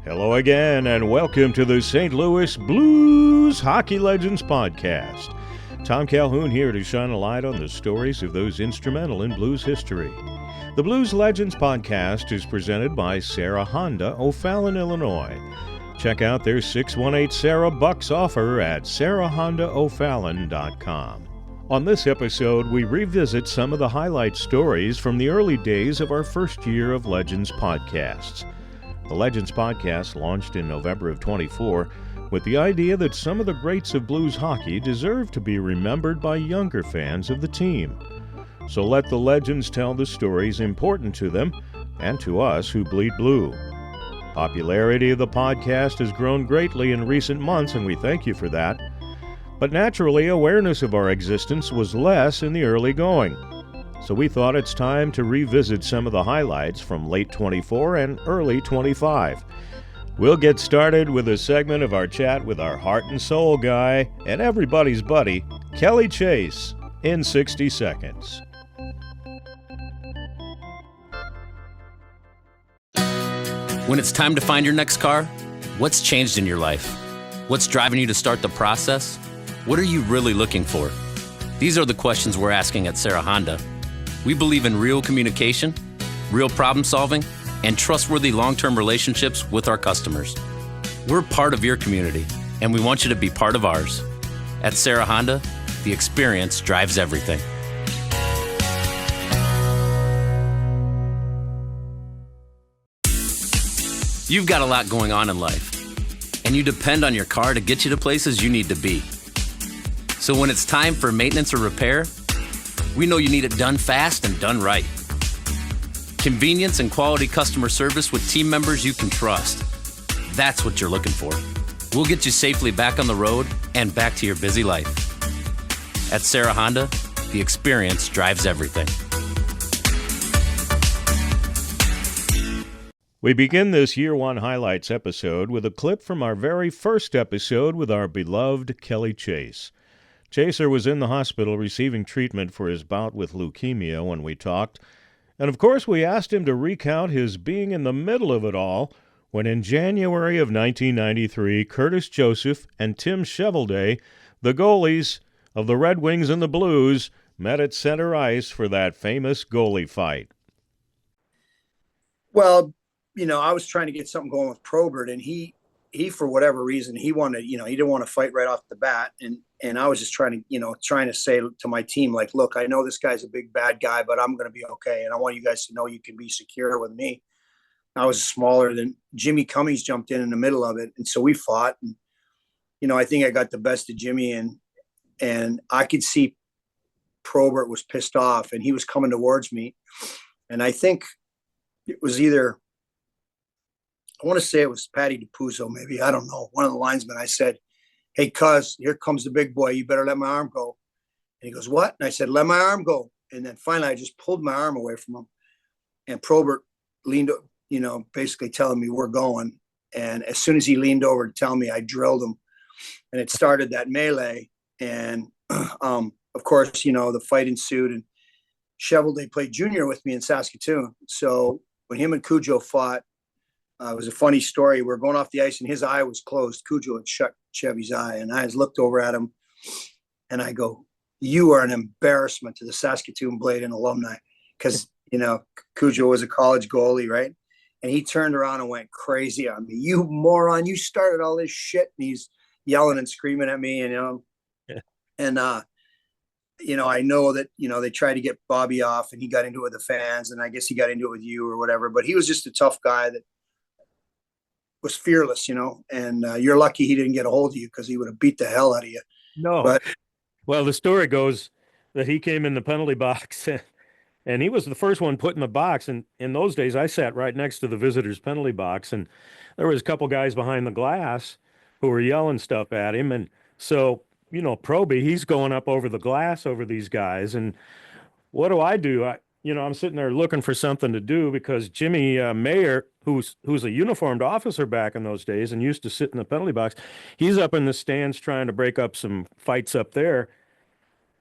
Hello again, and welcome to the St. Louis Blues Hockey Legends Podcast. Tom Calhoun here to shine a light on the stories of those instrumental in blues history. The Blues Legends Podcast is presented by Sarah Honda, O'Fallon, Illinois. Check out their 618 Sarah Bucks offer at sarahhondaofallon.com. On this episode, we revisit some of the highlight stories from the early days of our first year of Legends podcasts. The Legends podcast launched in November of 24 with the idea that some of the greats of blues hockey deserve to be remembered by younger fans of the team. So let the legends tell the stories important to them and to us who bleed blue. Popularity of the podcast has grown greatly in recent months, and we thank you for that. But naturally, awareness of our existence was less in the early going. So we thought it's time to revisit some of the highlights from late 24 and early 25. We'll get started with a segment of our chat with our heart and soul guy and everybody's buddy, Kelly Chase, in 60 seconds. When it's time to find your next car, what's changed in your life? What's driving you to start the process? What are you really looking for? These are the questions we're asking at Sarah Honda. We believe in real communication, real problem solving, and trustworthy long-term relationships with our customers. We're part of your community, and we want you to be part of ours. At Sarah Honda, the experience drives everything. You've got a lot going on in life, and you depend on your car to get you to places you need to be. So when it's time for maintenance or repair, we know you need it done fast and done right. Convenience and quality customer service with team members you can trust. That's what you're looking for. We'll get you safely back on the road and back to your busy life. At Sarah Honda, the experience drives everything. We begin this Year One Highlights episode with a clip from our very first episode with our beloved Kelly Chase. Chaser was in the hospital receiving treatment for his bout with leukemia when we talked, and of course we asked him to recount his being in the middle of it all when in January of 1993, Curtis Joseph and Tim Cheveldae, the goalies of the Red Wings and the Blues, met at center ice for that famous goalie fight. Well, I was trying to get something going with Probert, and he for whatever reason, he wanted, he didn't want to fight right off the bat. And I was just trying to say to my team, like, look, I know this guy's a big bad guy, but I'm going to be okay. And I want you guys to know you can be secure with me. I was smaller than Jimmy Cummings jumped in the middle of it. And so we fought, and, I think I got the best of Jimmy, and I could see Probert was pissed off, and he was coming towards me. And I think it was either, I want to say it was Patty DiPuzzo, maybe. I don't know. One of the linesmen, I said, hey, cuz, here comes the big boy. You better let my arm go. And he goes, what? And I said, let my arm go. And then finally, I just pulled my arm away from him. And Probert leaned, basically telling me we're going. And as soon as he leaned over to tell me, I drilled him. And it started that melee. And, of course, the fight ensued. And Cheveldae played junior with me in Saskatoon. So when him and Cujo fought, it was a funny story. We're going off the ice, and his eye was closed. Cujo had shut Chevy's eye, and I just looked over at him, and I go, you are an embarrassment to the Saskatoon Blade and alumni, because, Cujo was a college goalie, right? And he turned around and went crazy on me. You moron, you started all this shit. And he's yelling and screaming at me, and, and I know that, they tried to get Bobby off, and he got into it with the fans, and I guess he got into it with you or whatever, but he was just a tough guy that was fearless, and you're lucky he didn't get a hold of you, because he would have beat the hell out of you. No. But, well, the story goes that he came in the penalty box, and he was the first one put in the box. And in those days, I sat right next to the visitors' penalty box, and there was a couple guys behind the glass who were yelling stuff at him. And so, Proby, he's going up over the glass over these guys. And what do? I'm sitting there looking for something to do, because Jimmy Mayer, who's a uniformed officer back in those days and used to sit in the penalty box, he's up in the stands trying to break up some fights up there.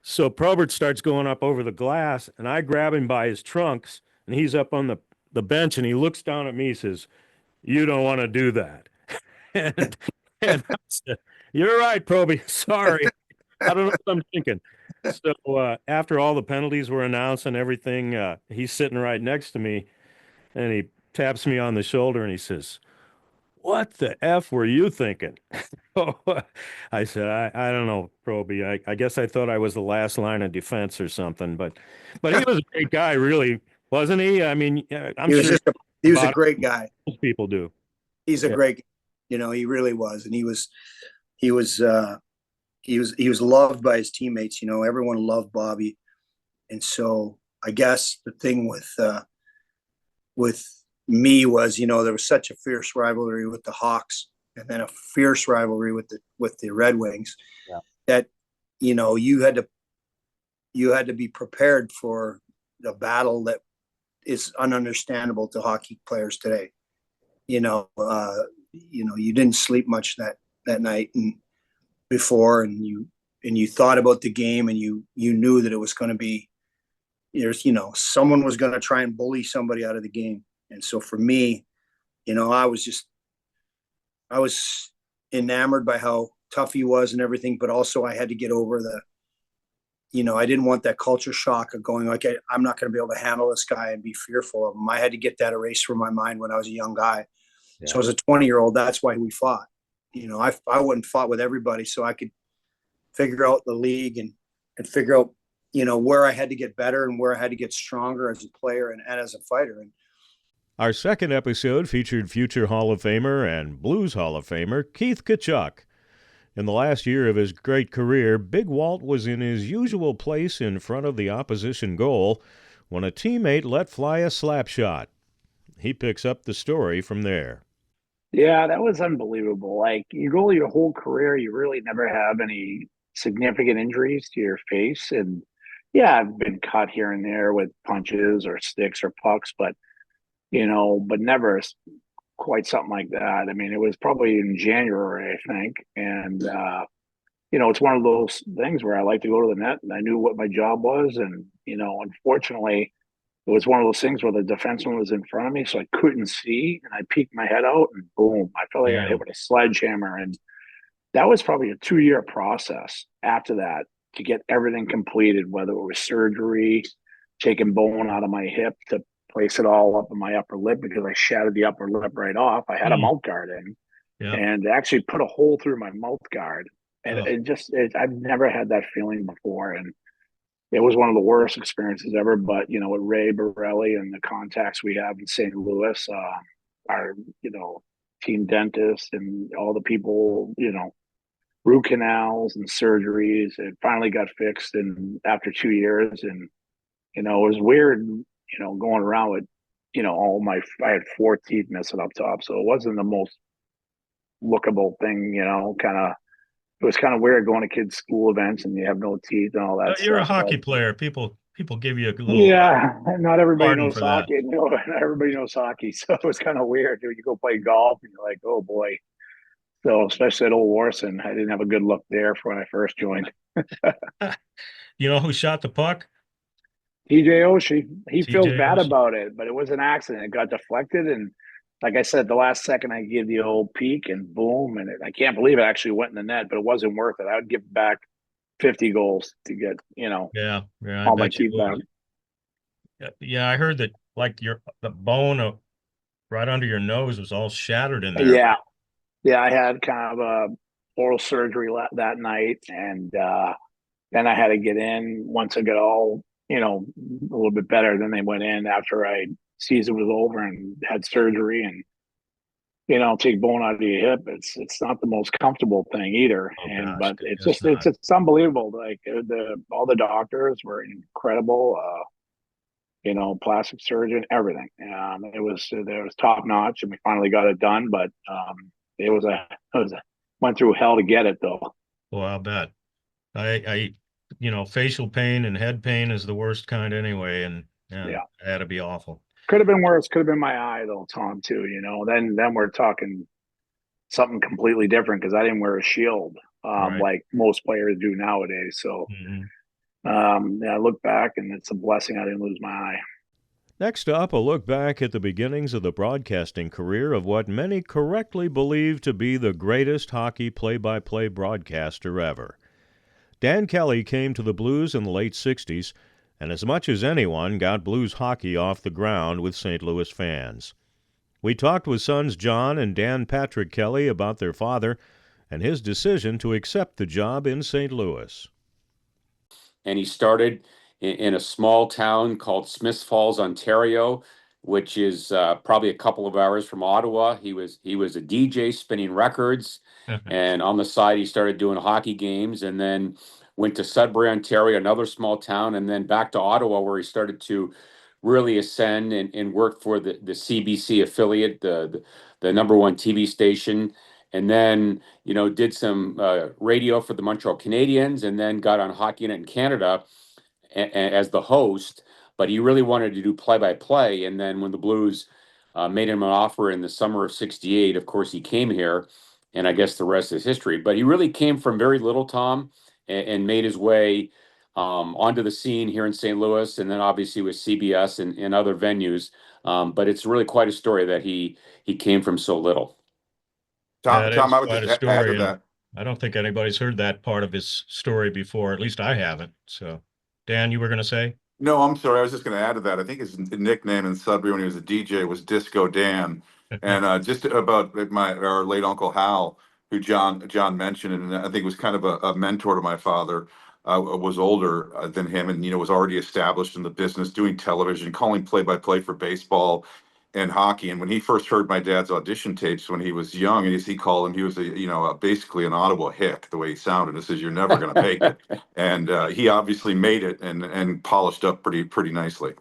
So Probert starts going up over the glass, and I grab him by his trunks, and he's up on the bench, and he looks down at me, he says, you don't want to do that. And, and I said, you're right, Proby. Sorry. I don't know what I'm thinking. So after all the penalties were announced and everything, he's sitting right next to me and he taps me on the shoulder and he says, what the F were you thinking? I said, I don't know, Proby. I guess I thought I was the last line of defense or something, but he was a great guy, really, wasn't he? I mean, I'm He was sure just he was a about great guy. most people do. He's a Yeah. great, he really was, and he was he was loved by his teammates. Everyone loved Bobby, and so I guess the thing with me was, there was such a fierce rivalry with the Hawks, and then a fierce rivalry with the Red Wings, Yeah. that you had to be prepared for the battle that is ununderstandable to hockey players today. You didn't sleep much that night and before, and you thought about the game, and you knew that it was going to be, someone was going to try and bully somebody out of the game. And so for me, I was enamored by how tough he was and everything, but also I had to get over I didn't want that culture shock of going like, I'm not going to be able to handle this guy and be fearful of him. I had to get that erased from my mind when I was a young guy. Yeah. So as a 20-year-old, that's why we fought. I wouldn't fought with everybody, so I could figure out the league and figure out, where I had to get better and where I had to get stronger as a player and as a fighter. And our second episode featured future Hall of Famer and Blues Hall of Famer Keith Tkachuk. In the last year of his great career, Big Walt was in his usual place in front of the opposition goal when a teammate let fly a slap shot. He picks up the story from there. Yeah, that was unbelievable. Like, you go your whole career, you really never have any significant injuries to your face. And yeah, I've been cut here and there with punches or sticks or pucks, but never quite something like that. I mean, it was probably in January, I think. And, it's one of those things where I like to go to the net and I knew what my job was. And, unfortunately, it was one of those things where the defenseman was in front of me, so I couldn't see. And I peeked my head out and boom, I felt like I hit with a sledgehammer. And that was probably a 2-year process after that to get everything completed, whether it was surgery, taking bone out of my hip to place it all up in my upper lip because I shattered the upper lip right off. I had a mouth guard in and actually put a hole through my mouth guard. And I've never had that feeling before. And it was one of the worst experiences ever. But, with Ray Borelli and the contacts we have in St. Louis, our, team dentist and all the people, root canals and surgeries, it finally got fixed. And after 2 years, and, it was weird, going around with, I had 4 teeth missing up top. So it wasn't the most lookable thing, it was kind of weird going to kids' school events and you have no teeth and all that. You're a hockey player. People give you a little. Yeah, not everybody knows hockey. That. No, not everybody knows hockey. So it was kind of weird. You go play golf and you're like, oh boy. So especially at Old Warson, I didn't have a good look there for when I first joined. You know who shot the puck? TJ Oshie. He feels bad about it, but it was an accident. It got deflected, and like I said, the last second I give the old peek and boom, and I can't believe it actually went in the net, but it wasn't worth it. I would give back 50 goals to get, all my teeth back. Yeah, I heard that like the bone right under your nose was all shattered in there. Yeah, I had kind of a oral surgery that night, and then I had to get in once I got all, a little bit better. Then they went in after season was over and had surgery, and take bone out of your hip. It's not the most comfortable thing either. But it's unbelievable. Like all the doctors were incredible. Plastic surgeon, everything. It was top notch, and we finally got it done. But went through hell to get it though. Well, I'll bet. I facial pain and head pain is the worst kind anyway, and it had to be awful. Could have been worse. Could have been my eye though, Tom, too. Then we're talking something completely different because I didn't wear a shield like most players do nowadays. So I look back and it's a blessing I didn't lose my eye. Next up, a look back at the beginnings of the broadcasting career of what many correctly believe to be the greatest hockey play-by-play broadcaster ever. Dan Kelly came to the Blues in the late 60s, and as much as anyone got Blues hockey off the ground with St. Louis fans. We talked with sons John and Dan Patrick Kelly about their father and his decision to accept the job in St. Louis. And he started in a small town called Smiths Falls, Ontario, which is probably a couple of hours from Ottawa. He was a DJ spinning records, and on the side he started doing hockey games, and then went to Sudbury, Ontario, another small town, and then back to Ottawa, where he started to really ascend and work for the CBC affiliate, the number one TV station. And then, did some radio for the Montreal Canadiens, and then got on Hockey Night in Canada as the host. But he really wanted to do play-by-play. And then when the Blues made him an offer in the summer of '68, of course, he came here, and I guess the rest is history. But he really came from very little, Tom, and made his way onto the scene here in St. Louis, and then obviously with CBS and other venues. But it's really quite a story that he came from so little. Tom, I would just add to that. I don't think anybody's heard that part of his story before. At least I haven't. So, Dan, you were going to say? No, I'm sorry. I was just going to add to that. I think his nickname in Sudbury when he was a DJ was Disco Dan. And just about our late Uncle Hal, who John mentioned, and I think was kind of a mentor to my father, was older than him, and was already established in the business, doing television, calling play-by-play for baseball and hockey. And when he first heard my dad's audition tapes when he was young, and as he called him, he was basically an Ottawa hick, the way he sounded. It says, "You're never going to make it," and he obviously made it and polished up pretty nicely.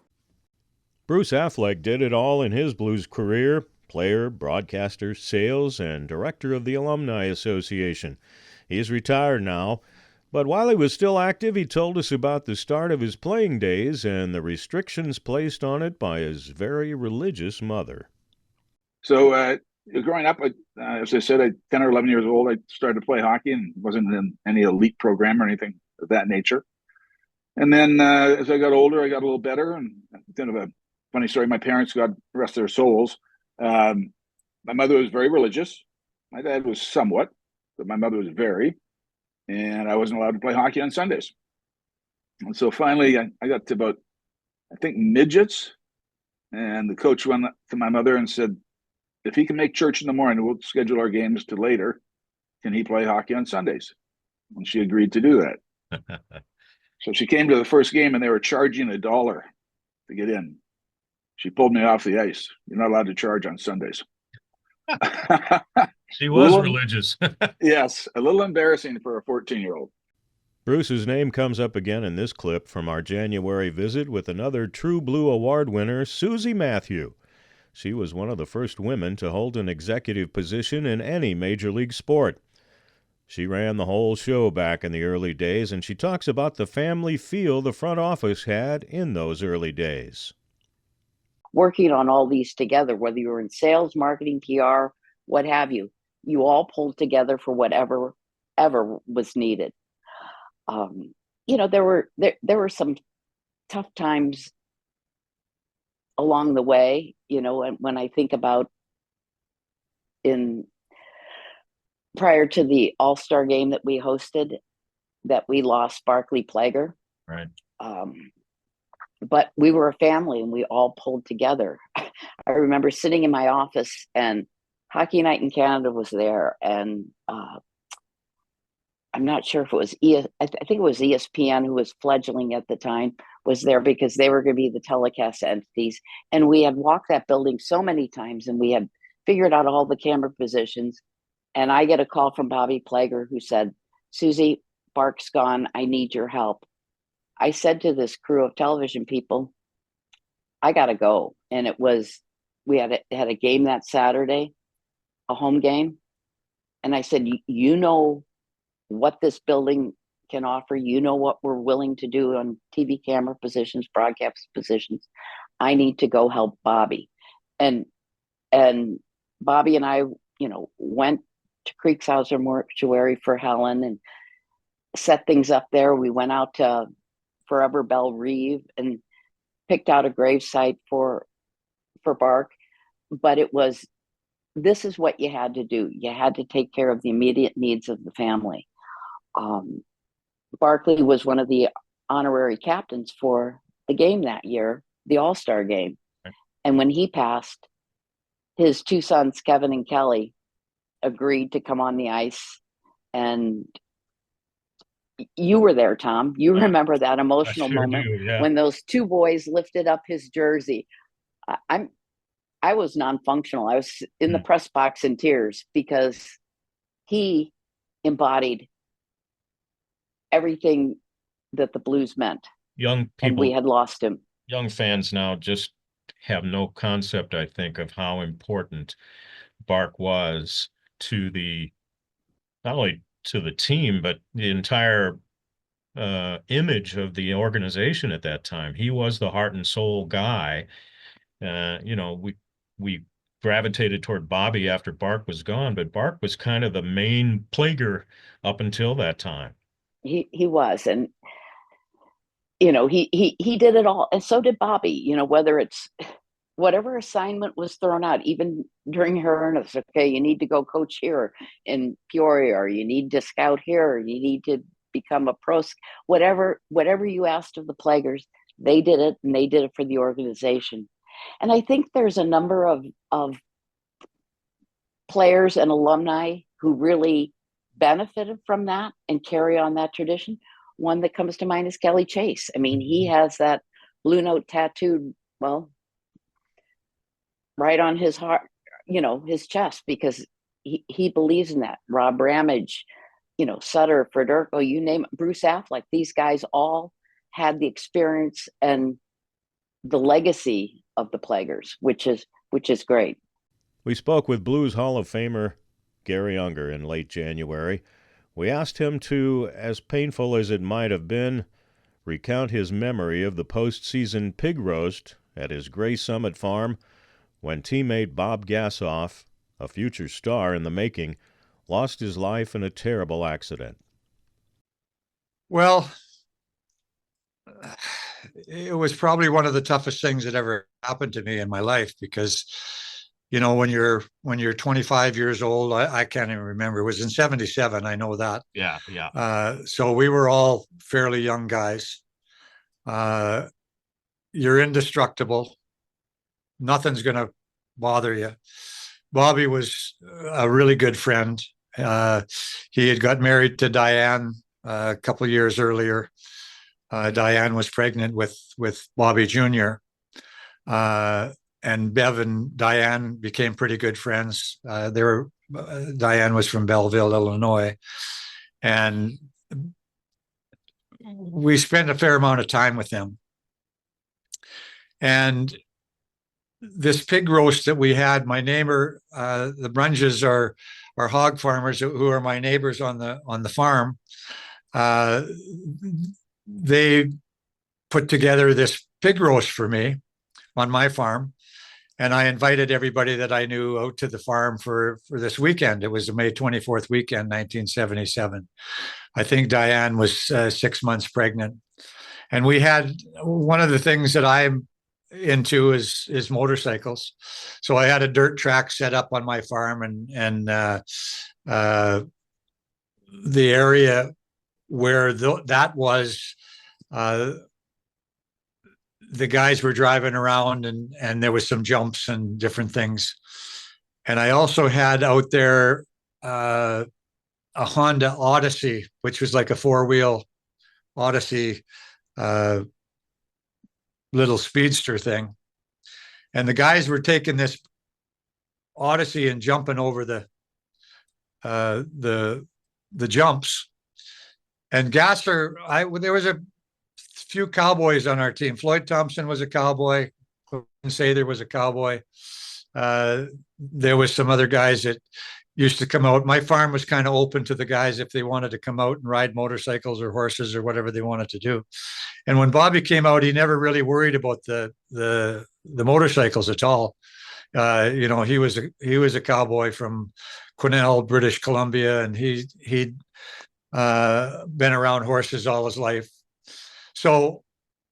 Bruce Affleck did it all in his Blues career: player, broadcaster, sales, and director of the Alumni Association. He's retired now, but while he was still active, he told us about the start of his playing days and the restrictions placed on it by his very religious mother. So growing up, as I said, at 10 or 11 years old, I started to play hockey and wasn't in any elite program or anything of that nature. And then as I got older, I got a little better. And kind of a funny story, my parents, God rest their souls, my mother was very religious. My dad was somewhat, but my mother was very. And I wasn't allowed to play hockey on Sundays. And so finally, I got to about, I think, midgets. And the coach went to my mother and said, if he can make church in the morning, we'll schedule our games to later. Can he play hockey on Sundays? And she agreed to do that. So she came to the first game, and they were charging $1 to get in. She pulled me off the ice. You're not allowed to charge on Sundays. She was religious. Yes, a little embarrassing for a 14-year-old. Bruce's name comes up again in this clip from our January visit with another True Blue Award winner, Susie Matthew. She was one of the first women to hold an executive position in any major league sport. She ran the whole show back in the early days, and she talks about the family feel the front office had in those early days. Working on all these together, whether you were in sales, marketing, PR, what have you, you all pulled together for whatever was needed. There were some tough times along the way, and when I think about prior to the All-Star game that we hosted, that we lost Barclay Plager. Right. But we were a family and we all pulled together. I remember sitting in my office and Hockey Night in Canada was there, and I'm not sure if it was I think it was ESPN, who was fledgling at the time, was there because they were going to be the telecast entities. And we had walked that building so many times, and we had figured out all the camera positions. And I get a call from Bobby Plager, who said, "Susie, Bark's gone. I need your help." I said to this crew of television people, I got to go. And we had a game that Saturday, a home game. And I said, you know what this building can offer. You know what we're willing to do on TV camera positions, broadcast positions. I need to go help Bobby. And Bobby and I, went to Kriegshauser Mortuary for Helen and set things up there. We went out to Forever Belle Reve, and picked out a gravesite for Bark, but this is what you had to do. You had to take care of the immediate needs of the family. Barkley was one of the honorary captains for the game that year, the All-Star game. Right. And when he passed, his two sons, Kevin and Kelly, agreed to come on the ice. And you were there, Tom. You remember that emotional moment when those two boys lifted up his jersey. I was non-functional. I was in the press box in tears because he embodied everything that the Blues meant. Young people, and we had lost him. Young fans now just have no concept, I think, of how important Bark was to not only to the team, but the entire image of the organization at that time. He was the heart and soul guy. We gravitated toward Bobby after Bark was gone, but Bark was kind of the main plaguer up until that time. He was, and he did it all, and so did Bobby. Whether it's whatever assignment was thrown out, even during Hurricannes, okay, you need to go coach here in Peoria, or you need to scout here, or you need to become a pro. Whatever you asked of the Plaguers, they did it, and they did it for the organization. And I think there's a number of players and alumni who really benefited from that and carry on that tradition. One that comes to mind is Kelly Chase. I mean, he has that Blue Note tattooed, well, right on his heart, his chest, because he believes in that. Rob Ramage, Sutter, Federico, you name it, Bruce Affleck, these guys all had the experience and the legacy of the Plaguers, which is great. We spoke with Blues Hall of Famer Garry Unger in late January. We asked him to, as painful as it might have been, recount his memory of the postseason pig roast at his Gray Summit farm when teammate Bob Gassoff, a future star in the making, lost his life in a terrible accident. Well, it was probably one of the toughest things that ever happened to me in my life, because when you're 25 years old, I can't even remember. It was in 77. I know that. Yeah. So we were all fairly young guys. You're indestructible. Nothing's going to bother you. Bobby was a really good friend. He had got married to Diane a couple of years earlier. Diane was pregnant with Bobby Jr. And Bev and Diane became pretty good friends. Diane was from Belleville, Illinois, and we spent a fair amount of time with them. And this pig roast that we had, my neighbor, the Brunges are hog farmers who are my neighbors on the farm. They put together this pig roast for me on my farm. And I invited everybody that I knew out to the farm for this weekend. It was the May 24th weekend, 1977. I think Diane was 6 months pregnant. And we had, one of the things that I'm into is motorcycles. So I had a dirt track set up on my farm, and the area where that was, the guys were driving around, and there was some jumps and different things. And I also had out there a Honda Odyssey, which was like a four-wheel Odyssey, little speedster thing. And the guys were taking this Odyssey and jumping over the jumps. And Gasser, there was a few cowboys on our team. Floyd Thompson was a cowboy. Sather was a cowboy. There was some other guys that used to come out. My farm was kind of open to the guys if they wanted to come out and ride motorcycles or horses or whatever they wanted to do. And when Bobby came out, he never really worried about the motorcycles at all. He was a cowboy from Quesnel, British Columbia, and he'd been around horses all his life. So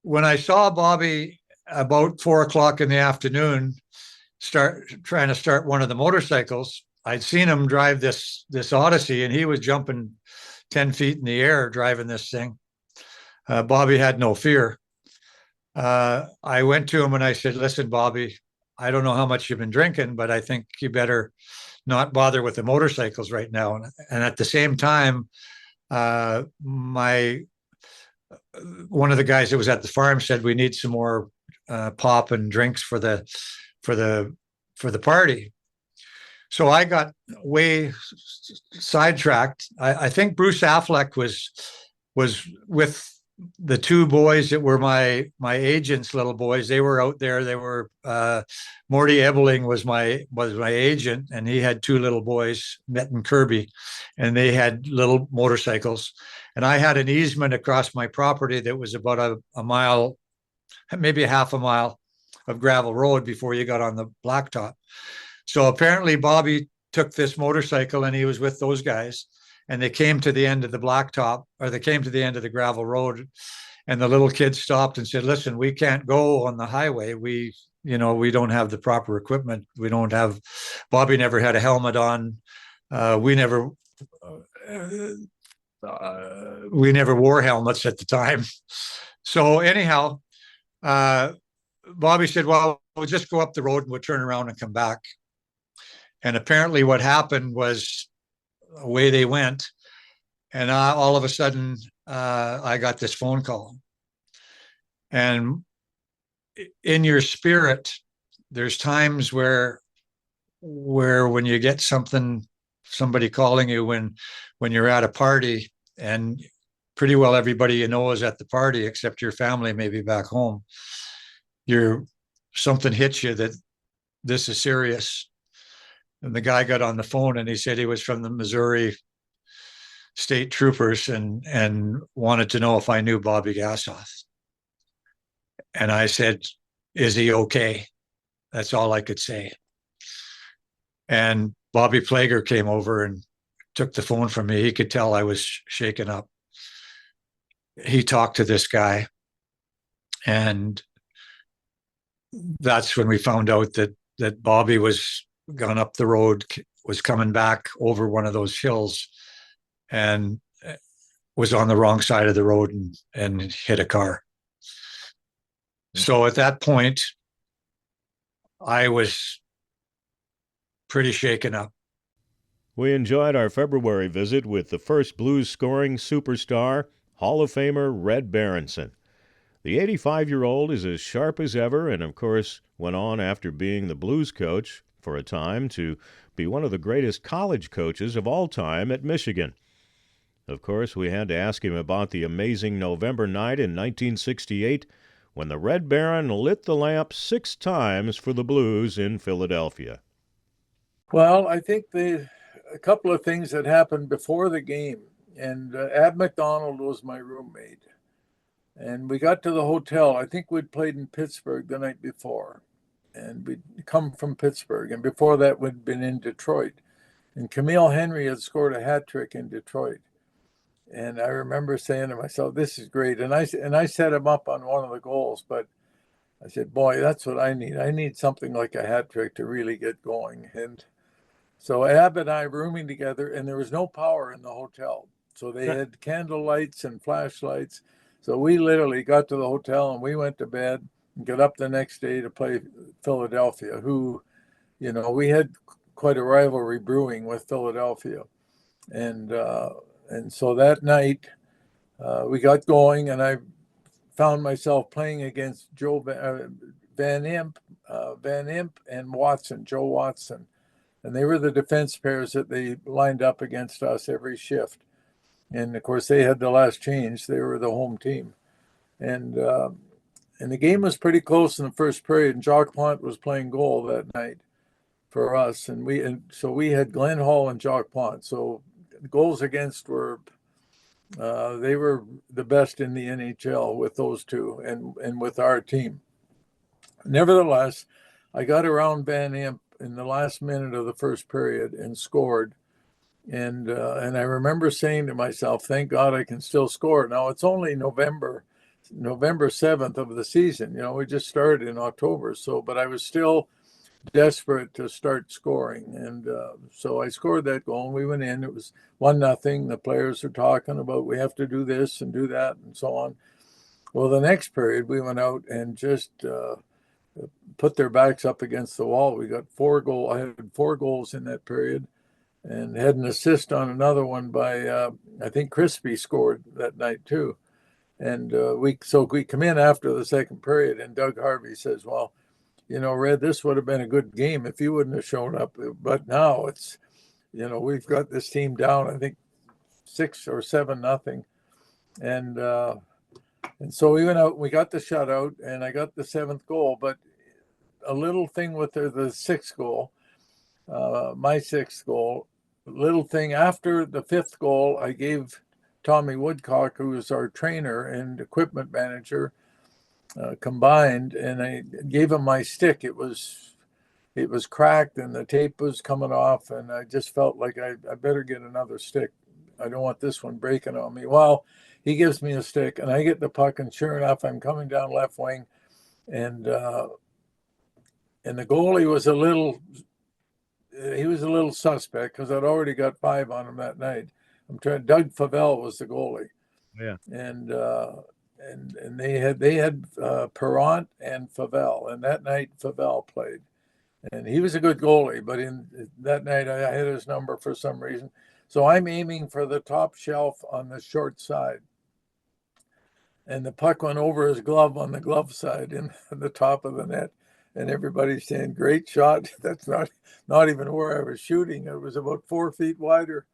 when I saw Bobby about 4 o'clock in the afternoon, trying to start one of the motorcycles. I'd seen him drive this Odyssey, and he was jumping 10 feet in the air driving this thing. Bobby had no fear. I went to him and I said, "Listen, Bobby, I don't know how much you've been drinking, but I think you better not bother with the motorcycles right now." And at the same time, one of the guys that was at the farm said, "We need some more pop and drinks for the party." So I got way sidetracked. I think Bruce Affleck was with the two boys that were my agent's little boys. They were out there. They were Morty Ebeling was my agent, and he had two little boys, Met and Kirby, and they had little motorcycles. And I had an easement across my property that was about a mile, maybe a half a mile of gravel road before you got on the blacktop. So apparently Bobby took this motorcycle and he was with those guys, and they came to the end of the blacktop, or they came to the end of the gravel road, and the little kid stopped and said, "Listen, we can't go on the highway. We don't have the proper equipment. Bobby never had a helmet on. We never wore helmets at the time." So anyhow, Bobby said, "Well, we'll just go up the road and we'll turn around and come back." And apparently what happened was away they went. And all of a sudden, I got this phone call. And in your spirit, there's times where when you get somebody calling you when you're at a party, and pretty well everybody you know is at the party except your family maybe back home, something hits you that this is serious. And the guy got on the phone and he said he was from the Missouri State Troopers and wanted to know if I knew Bobby Gassoff. And I said, "Is he okay?" That's all I could say. And Bobby Plager came over and took the phone from me. He could tell I was shaken up. He talked to this guy, and that's when we found out that Bobby was gone up the road, was coming back over one of those hills, and was on the wrong side of the road and hit a car. So at that point, I was pretty shaken up. We enjoyed our February visit with the first Blues scoring superstar, Hall of Famer Red Berenson. The 85-year-old is as sharp as ever, and of course went on, after being the Blues coach for a time, to be one of the greatest college coaches of all time at Michigan. Of course, we had to ask him about the amazing November night in 1968 when the Red Baron lit the lamp 6 times for the Blues in Philadelphia. Well, I think a couple of things that happened before the game, and Ab McDonald was my roommate. And we got to the hotel. I think we'd played in Pittsburgh the night before, and we'd come from Pittsburgh. And before that, we'd been in Detroit. And Camille Henry had scored a hat trick in Detroit. And I remember saying to myself, "This is great." And I set him up on one of the goals, but I said, "Boy, that's what I need. I need something like a hat trick to really get going." And so Ab and I rooming together, and there was no power in the hotel. So they had candle lights and flashlights. So we literally got to the hotel and we went to bed and got up the next day to play Philadelphia, who, we had quite a rivalry brewing with Philadelphia. And so that night we got going, and I found myself playing against Van Imp and Watson, Joe Watson. And they were the defense pairs that they lined up against us every shift. And of course, they had the last change. They were the home team. And the game was pretty close in the first period. And Jacques Plante was playing goal that night for us. And so we had Glenn Hall and Jacques Plante. So the goals against they were the best in the NHL with those two and with our team. Nevertheless, I got around Van Imp in the last minute of the first period and scored. And I remember saying to myself, "Thank God I can still score." Now it's only November, November 7th of the season. We just started in October. So, but I was still desperate to start scoring. And so I scored that goal and we went in. It was 1-0. The players are talking about, we have to do this and do that and so on. Well, the next period we went out and just put their backs up against the wall. We got 4 goals. I had 4 goals in that period and had an assist on another one by, I think Crispy scored that night too. And we come in after the second period and Doug Harvey says, well, Red, this would have been a good game if you wouldn't have shown up. But now it's, we've got this team down, I think 6 or 7-0. And so we went out, we got the shutout and I got the 7th goal, but a little thing with the 6th goal, my 6th goal, little thing after the 5th goal, I gave Tommy Woodcock, who was our trainer and equipment manager, combined, and I gave him my stick. It was cracked and the tape was coming off, and I just felt like I better get another stick. I don't want this one breaking on me. Well, he gives me a stick and I get the puck, and sure enough, I'm coming down left wing, and the goalie was a little suspect because I'd already got 5 on him that night. Doug Favell was the goalie. Yeah. And they had Perrant and Favell, and that night Favell played, and he was a good goalie, but in that night I hit his number for some reason. So I'm aiming for the top shelf on the short side, and the puck went over his glove on the glove side in the top of the net, and everybody's saying, great shot. That's not even where I was shooting. It was about 4 feet wider.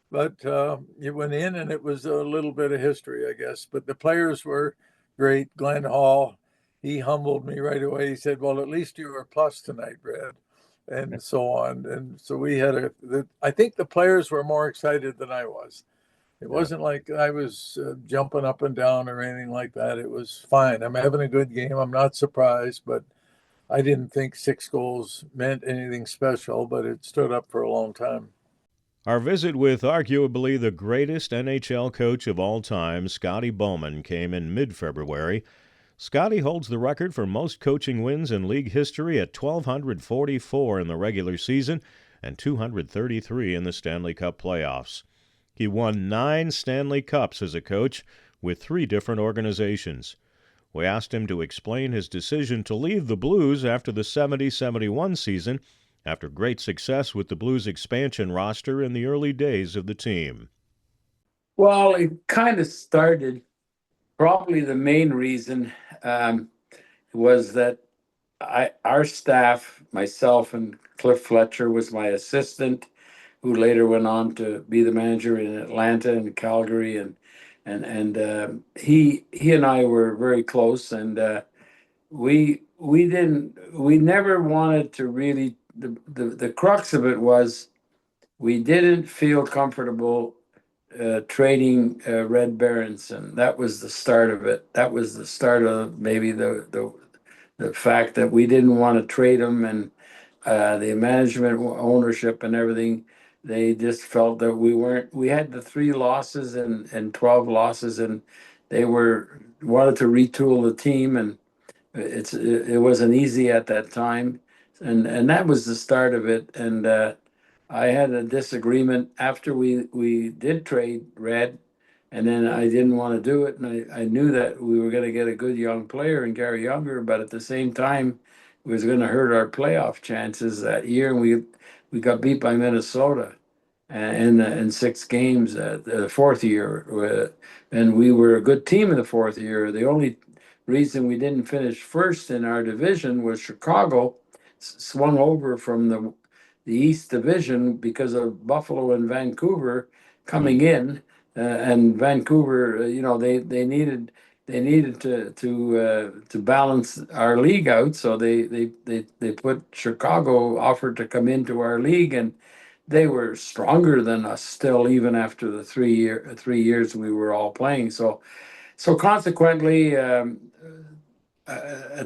But it went in, and it was a little bit of history, I guess. But the players were great. Glenn Hall, he humbled me right away. He said, well, at least you were plus tonight, Brad, and so on. And so we had I think the players were more excited than I was. It wasn't like I was jumping up and down or anything like that. It was fine. I'm having a good game. I'm not surprised, but I didn't think 6 goals meant anything special, but it stood up for a long time. Our visit with arguably the greatest NHL coach of all time, Scotty Bowman, came in mid-February. Scotty holds the record for most coaching wins in league history at 1,244 in the regular season and 233 in the Stanley Cup playoffs. He won 9 Stanley Cups as a coach with 3 different organizations. We asked him to explain his decision to leave the Blues after the 70-71 season, after great success with the Blues expansion roster in the early days of the team. Well, it kind of started, probably the main reason was that our staff, myself and Cliff Fletcher was my assistant, who later went on to be the manager in Atlanta and Calgary, and he and I were very close, and we never wanted to really. The crux of it was we didn't feel comfortable trading Red Berenson. That was the start of it. That was the start of maybe the fact that we didn't want to trade him, and the management, ownership, and everything. They just felt that we had the 3 losses and 12 losses, and they wanted to retool the team, and it wasn't easy at that time. And that was the start of it. And I had a disagreement after we did trade Red, and then I didn't want to do it. And I knew that we were going to get a good young player in Gary Younger, but at the same time, it was going to hurt our playoff chances that year. And we got beat by Minnesota in 6 games the 4th year. And we were a good team in the 4th year. The only reason we didn't finish first in our division was Chicago swung over from the East Division because of Buffalo and Vancouver coming in, and Vancouver, they needed to balance our league out, so they put Chicago offered to come into our league, and they were stronger than us still, even after the 3 years we were all playing. So consequently, at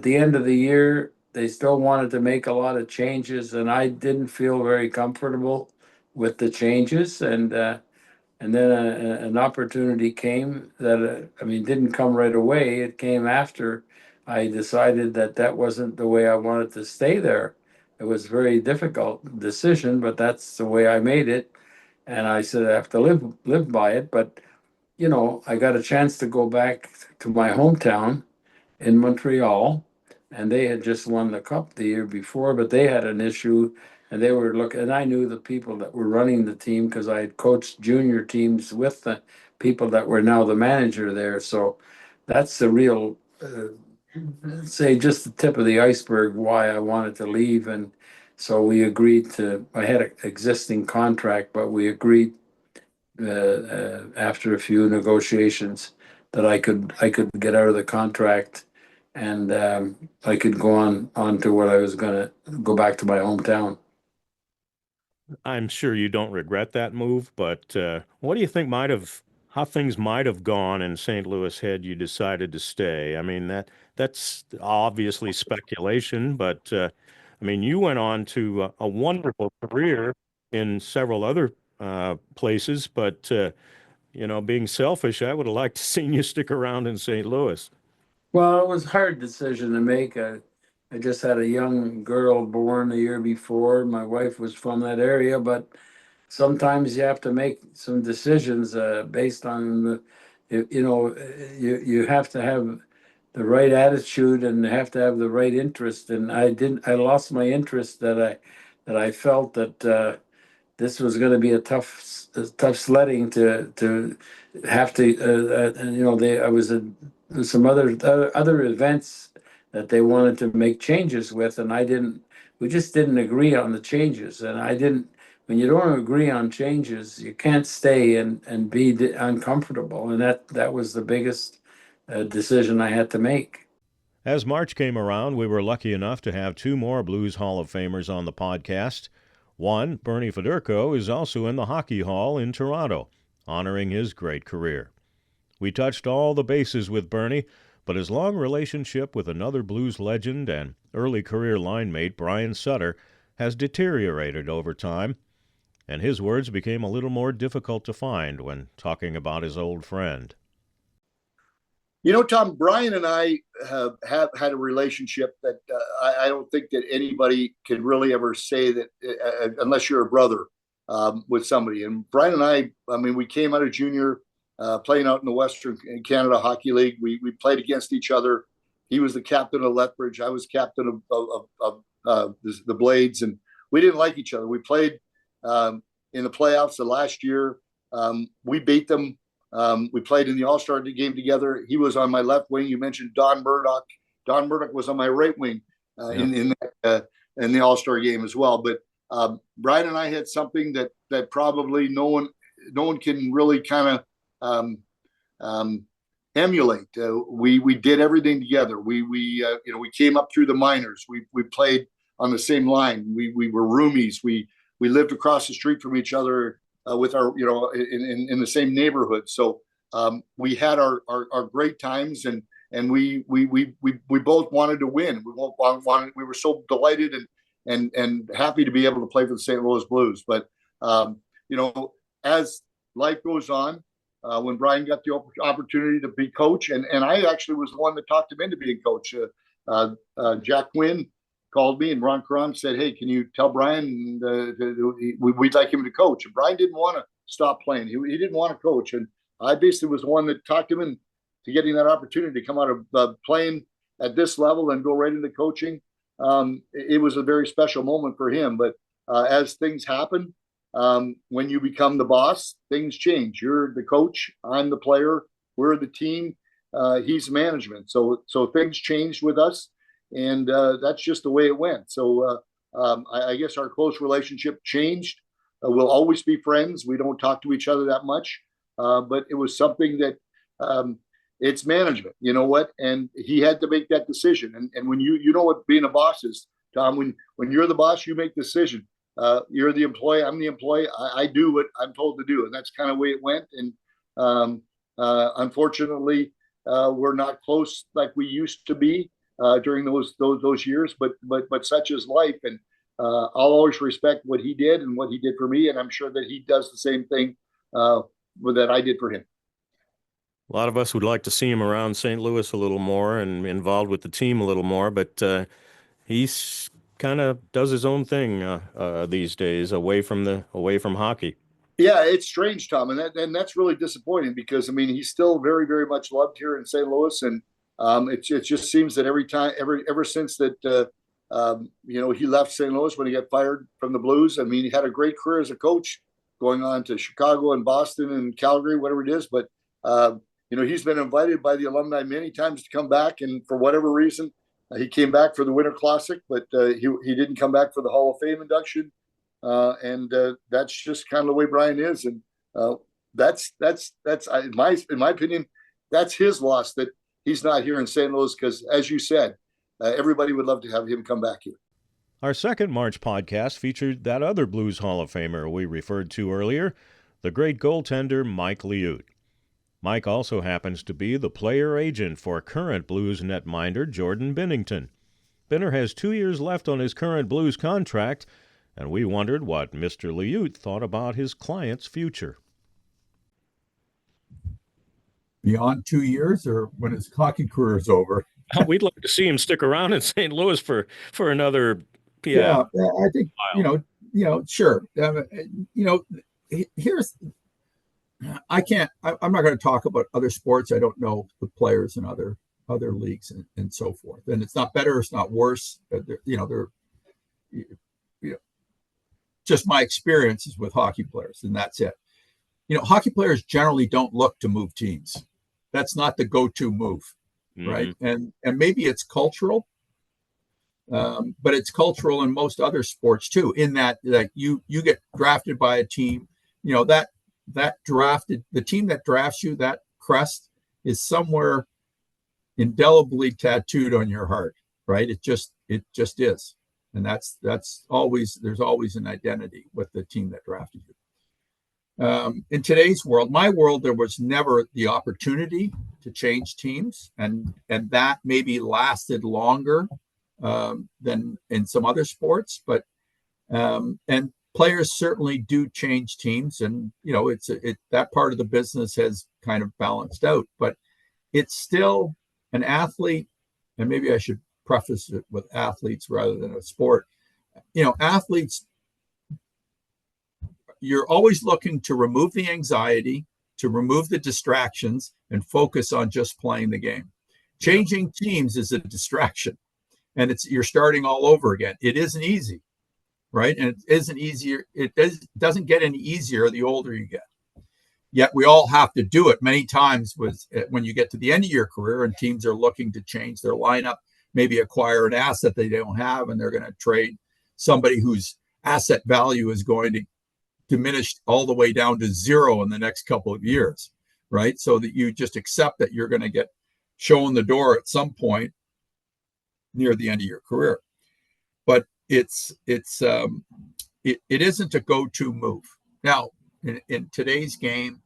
the end of the year, they still wanted to make a lot of changes, and I didn't feel very comfortable with the changes. And And then an opportunity came that, didn't come right away. It came after I decided that that wasn't the way I wanted to stay there. It was a very difficult decision, but that's the way I made it. And I said I have to live by it. But, I got a chance to go back to my hometown in Montreal, and they had just won the cup the year before, but they had an issue, and they were looking. And I knew the people that were running the team because I had coached junior teams with the people that were now the manager there. So that's the real, say, just the tip of the iceberg why I wanted to leave. And so we agreed to. I had an existing contract, but we agreed after a few negotiations that I could get out of the contract, and I could go on to what I was going to go back to my hometown. I'm sure you don't regret that move, but what do you think how things might have gone in St. Louis had you decided to stay? I mean, that's obviously speculation, but you went on to a wonderful career in several other places, but being selfish, I would have liked to seen you stick around in St. Louis. Well, it was a hard decision to make. I just had a young girl born the year before. My wife was from that area, but sometimes you have to make some decisions based on you have to have the right attitude and have to have the right interest. And I lost my interest that I felt that this was going to be a tough sledding to have to and I was some other events that they wanted to make changes with, and we just didn't agree on the changes. And when you don't agree on changes, you can't stay and be uncomfortable. And that was the biggest decision I had to make. As March came around, we were lucky enough to have two more Blues Hall of Famers on the podcast. One, Bernie Federko, is also in the Hockey Hall in Toronto, honoring his great career. We touched all the bases with Bernie, but his long relationship with another Blues legend and early career line mate, Brian Sutter, has deteriorated over time, and his words became a little more difficult to find when talking about his old friend. Tom, Brian and I have had a relationship that I don't think that anybody can really ever say that unless you're a brother with somebody. And Brian and I we came out of junior playing out in the Western Canada Hockey League. We played against each other. He was the captain of Lethbridge. I was captain of the Blades, and we didn't like each other. We played in the playoffs the last year. We beat them. We played in the All-Star game together. He was on my left wing. You mentioned Don Murdoch. Don Murdoch was on my right wing in the All-Star game as well. But Brian and I had something that probably no one can really kind of emulate. We did everything together. We came up through the minors. We played on the same line. We were roomies. We lived across the street from each other. With our, in the same neighborhood. So we had our great times, and we both wanted to win. We were so delighted and happy to be able to play for the St. Louis Blues. But as life goes on, when Brian got the opportunity to be coach, and I actually was the one that talked him into being coach. Jack Quinn called me, and Ron Caron said, "Hey, can you tell Brian we'd like him to coach?" And Brian didn't want to stop playing. He didn't want to coach, and I basically was the one that talked him into getting that opportunity to come out of playing at this level and go right into coaching. It was a very special moment for him. But as things happen, when you become the boss, things change. You're the coach. I'm the player. We're the team. He's management. So things changed with us. And that's just the way it went. So I guess our close relationship changed. We'll always be friends. We don't talk to each other that much. But it was something that it's management, you know what? And he had to make that decision. And when you know what being a boss is, Tom, when you're the boss, you make the decision. You're the employee. I'm the employee. I do what I'm told to do. And that's kind of the way it went. And unfortunately, we're not close like we used to be. During those years, but such is life, and I'll always respect what he did and what he did for me, and I'm sure that he does the same thing that I did for him. A lot of us would like to see him around St. Louis a little more and involved with the team a little more, but he's kind of does his own thing these days away from hockey. Yeah, it's strange, Tom, and that's really disappointing because I mean he's still very, very much loved here in St. Louis, and it just seems that ever since that he left St. Louis when he got fired from the Blues. I mean, he had a great career as a coach, going on to Chicago and Boston and Calgary, whatever it is, but. He's been invited by the alumni many times to come back, and for whatever reason, he came back for the Winter Classic, but he didn't come back for the Hall of Fame induction, and that's just kind of the way Brian is, and that's in my opinion, that's his loss that he's not here in St. Louis because, as you said, everybody would love to have him come back here. Our second March podcast featured that other Blues Hall of Famer we referred to earlier, the great goaltender Mike Liut. Mike also happens to be the player agent for current Blues netminder Jordan Binnington. Binner has 2 years left on his current Blues contract, and we wondered what Mr. Liut thought about his client's future. Beyond 2 years, or when his hockey career is over? We'd like to see him stick around in St. Louis for another. Yeah, I think sure. Here's. I'm not going to talk about other sports. I don't know the players in other leagues and so forth. And it's not better. It's not worse. They're just my experiences with hockey players, and that's it. Hockey players generally don't look to move teams. That's not the go-to move, right? And maybe it's cultural, but it's cultural in most other sports too. In that you get drafted by a team, the team that drafts you, that crest is somewhere indelibly tattooed on your heart, right? It just is. And that's always, there's always an identity with the team that drafted you. In today's world, my world, there was never the opportunity to change teams, and that maybe lasted longer than in some other sports, but and players certainly do change teams, and that part of the business has kind of balanced out, but it's still an athlete, and maybe I should preface it with athletes rather than a sport. Athletes, you're always looking to remove the anxiety, to remove the distractions, and focus on just playing the game. Changing teams is a distraction, and you're starting all over again. It isn't easy. Right. And it isn't easier. It doesn't get any easier the older you get. Yet we all have to do it many times when you get to the end of your career and teams are looking to change their lineup, maybe acquire an asset they don't have, and they're going to trade somebody whose asset value is going to diminish all the way down to zero in the next couple of years. Right. So that you just accept that you're going to get shown the door at some point near the end of your career. But it isn't a go-to move. Now, in today's game,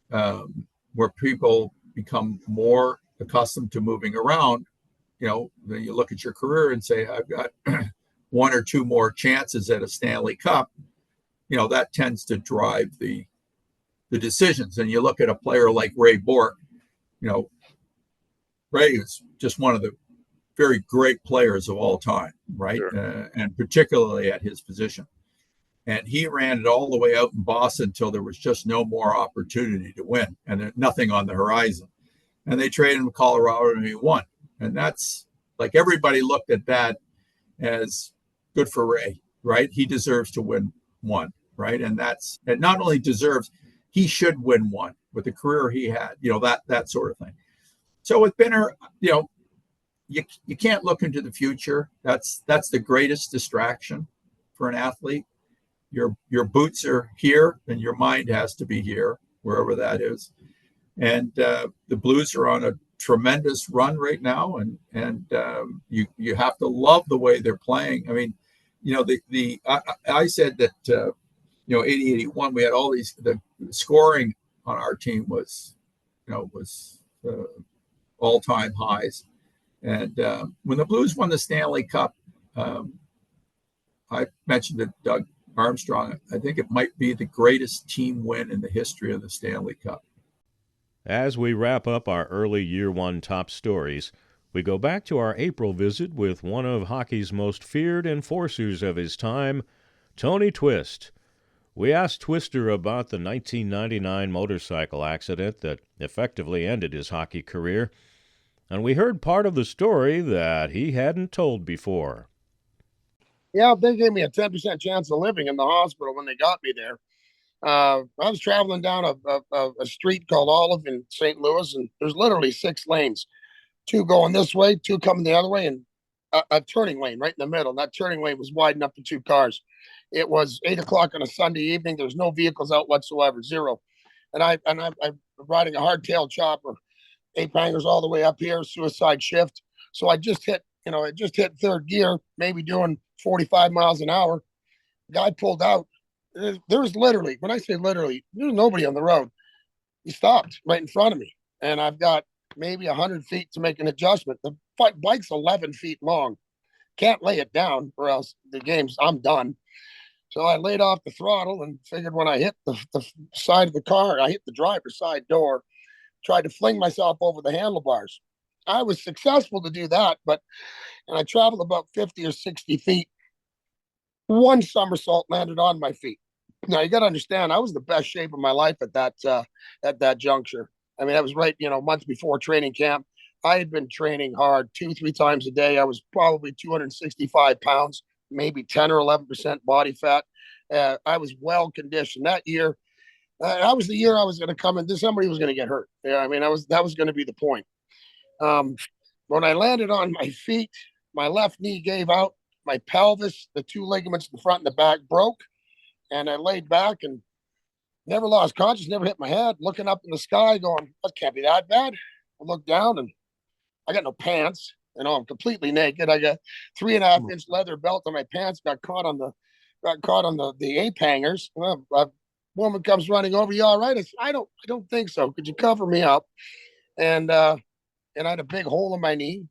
where people become more accustomed to moving around, then you look at your career and say, I've got one or two more chances at a Stanley Cup. That tends to drive the decisions. And you look at a player like Ray Bourque. Ray is just one of the very great players of all time, right? Sure. And particularly at his position. And he ran it all the way out in Boston until there was just no more opportunity to win and nothing on the horizon. And they traded him to Colorado and he won. And that's like, everybody looked at that as good for Ray, right? He deserves to win one, right? And not only deserves, he should win one with the career he had, that sort of thing. So with Binner, you can't look into the future. That's the greatest distraction for an athlete. Your boots are here, and your mind has to be here, wherever that is. And the Blues are on a tremendous run right now, and you have to love the way they're playing. I mean, I said that 80-81, we had all these, the scoring on our team was all-time highs. And when the Blues won the Stanley Cup, I mentioned to Doug Armstrong, I think it might be the greatest team win in the history of the Stanley Cup. As we wrap up our early Year One top stories, we go back to our April visit with one of hockey's most feared enforcers of his time, Tony Twist. We asked Twister about the 1999 motorcycle accident that effectively ended his hockey career, and we heard part of the story that he hadn't told before. Yeah, they gave me a 10% chance of living in the hospital when they got me there. I was traveling down a street called Olive in St. Louis, and there's literally 6 lanes, 2 going this way, 2 coming the other way, and a turning lane right in the middle. And that turning lane was wide enough for 2 cars. It was 8 o'clock on a Sunday evening. There's no vehicles out whatsoever, 0. And I'm riding a hardtail chopper, 8 bangers all the way up here, suicide shift. So I just hit 3rd gear, maybe doing 45 miles an hour. The guy pulled out. There was literally, when I say literally, there was nobody on the road. He stopped right in front of me. And I've got maybe 100 feet to make an adjustment. The bike's 11 feet long. Can't lay it down or else I'm done. So I laid off the throttle and figured when I hit the side of the car, I hit the driver's side door, tried to fling myself over the handlebars. I was successful to do that, and I traveled about 50 or 60 feet. One somersault landed on my feet. Now you got to understand, I was the best shape of my life at that juncture. I mean, that was right, months before training camp. I had been training hard 2-3 times a day. I was probably 265 pounds, maybe 10 or 11% body fat. I was well conditioned that year. That was the year I was going to come in. Somebody was going to get hurt. Yeah, I mean, that was going to be the point. When I landed on my feet, my left knee gave out, my pelvis, the 2 ligaments in the front and the back broke, and I laid back and never lost consciousness, never hit my head, looking up in the sky going, that can't be that bad. I looked down and I got no pants. I'm completely naked. I got 3.5-inch leather belt on my pants, got caught on the ape hangers. A woman comes running over. You all right? I said, I don't think so. Could you cover me up? And I had a big hole in my knee.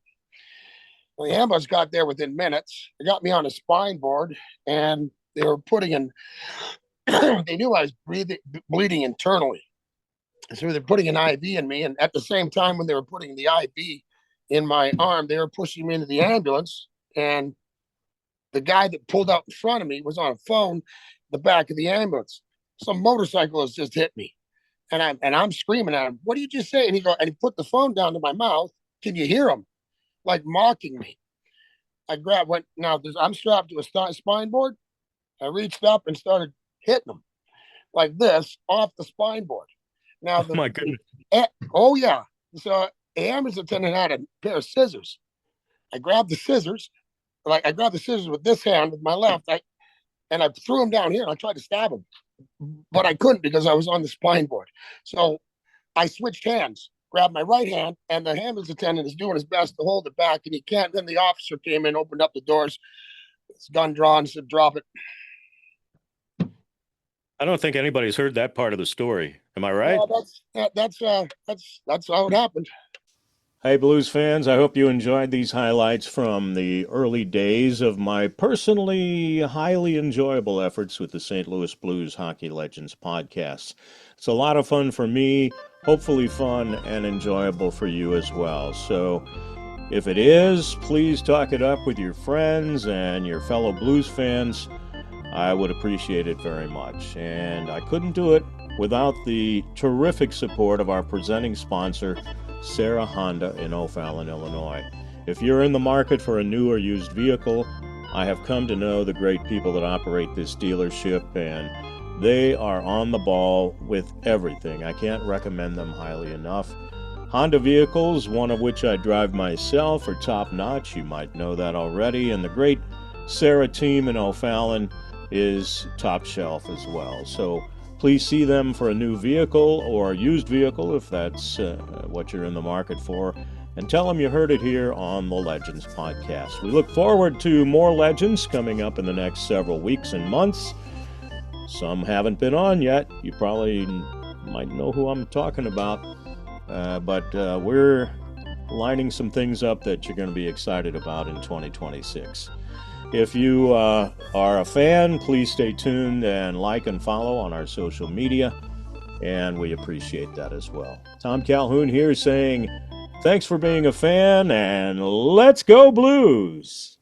Well, the ambulance got there within minutes. They got me on a spine board, and they were putting in. They knew I was bleeding internally, so they're putting an IV in me. And at the same time, when they were putting the IV in my arm, they were pushing me into the ambulance. And the guy that pulled out in front of me was on a phone in the back of the ambulance. Some motorcyclist just hit me. And I'm screaming at him, what did you just say? And he put the phone down to my mouth. Can you hear him? Like mocking me. I'm strapped to a spine board. I reached up and started hitting him like this off the spine board. Now, my goodness. Oh yeah. So the ambulance attendant had a pair of scissors. I grabbed the scissors. I grabbed the scissors with this hand with my left. And I threw him down here and I tried to stab him. But I couldn't because I was on the spine board. So I switched hands, grabbed my right hand, and the ambulance attendant is doing his best to hold it back, and he can't. Then the officer came in, opened up the doors, his gun drawn, said, drop it. I don't think anybody's heard that part of the story. Am I right? Well, that's how it happened. Hey, Blues fans, I hope you enjoyed these highlights from the early days of my personally highly enjoyable efforts with the St. Louis Blues Hockey Legends podcast. It's a lot of fun for me, hopefully fun and enjoyable for you as well. So if it is, please talk it up with your friends and your fellow Blues fans. I would appreciate it very much. And I couldn't do it without the terrific support of our presenting sponsor, Serra Honda in O'Fallon, Illinois. If you're in the market for a new or used vehicle, I have come to know the great people that operate this dealership, and they are on the ball with everything. I can't recommend them highly enough. Honda vehicles, one of which I drive myself, are top-notch. You might know that already. And the great Serra team in O'Fallon is top shelf as well. So please see them for a new vehicle or used vehicle if that's what you're in the market for. And tell them you heard it here on the Legends podcast. We look forward to more Legends coming up in the next several weeks and months. Some haven't been on yet. You probably might know who I'm talking about. But we're lining some things up that you're going to be excited about in 2026. If you are a fan, please stay tuned and like and follow on our social media, and we appreciate that as well. Tom Calhoun here saying thanks for being a fan, and let's go Blues!